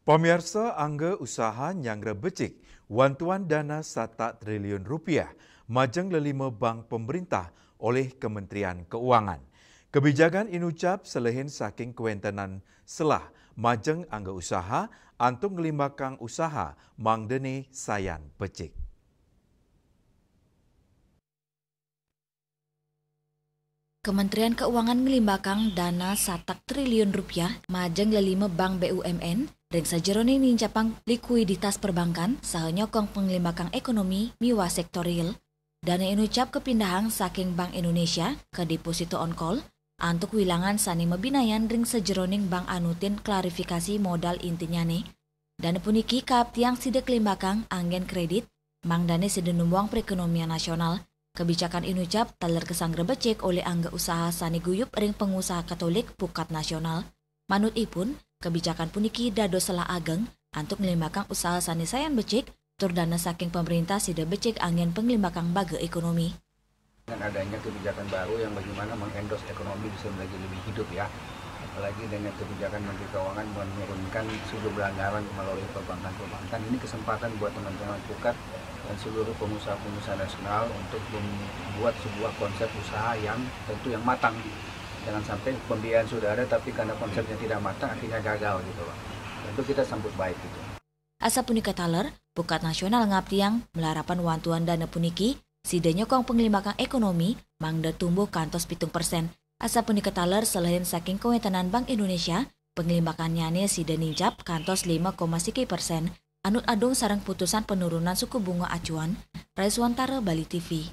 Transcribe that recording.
Pemirsa angga usaha nyangre becik, wantuan dana 1 triliun rupiah, majeng lelima bank pemerintah oleh Kementerian Keuangan. Kebijakan inucap selehin saking kewentenan selah majeng angga usaha, antung ngelimbakang usaha mangdene sayan becik. Kementerian Keuangan ngelimbakang dana 1 triliun rupiah majeng lelima bank BUMN dan sajerone ninjapang likuiditas perbankan saha nyokong penglimbakang ekonomi miwa sektor real. Dana inucap kepindahan saking Bank Indonesia ke deposito on call antuk wilangan sani mebinayan ring sajeroning bank anutin klarifikasi modal intinya nih. Dana puniki kap tiang sidek limbakang anggen kredit mangdane side numbuang perekonomian nasional. Kebijakan inucap taler kesanggra becek oleh angga usaha sani guyup ring pengusaha Katolik Pukat Nasional. Manut ipun, kebijakan puniki dado salah ageng antuk ngelimbakang usaha sani sayan becek tur dana saking pemerintah sida becek angin penglimbakang baga ekonomi. Dengan adanya kebijakan baru yang bagaimana mengendorse ekonomi bisa menjadi lebih hidup ya. Apalagi dengan kebijakan Menteri Keuangan menurunkan suku anggaran melalui perbankan-perbankan, ini kesempatan buat teman-teman Pukat dan seluruh pengusaha-pengusaha nasional untuk membuat sebuah konsep usaha yang tentu yang matang. Jangan sampai pembiayaan sudah ada tapi karena konsepnya tidak matang akhirnya gagal gitu loh. Tentu kita sambut baik gitu. Asa punika taler, Pukat Nasional ngaptiang melarapan wantuan dana puniki, sida nyokong penglimbakang ekonomi mangda tumbuh kantos 7%. Asa punika taler selain saking kewentenan Bank Indonesia, pengelimbakannya sida nincap kantos 5,1%. Anut adung sarang putusan penurunan suku bunga acuan, Raiswantara Bali TV.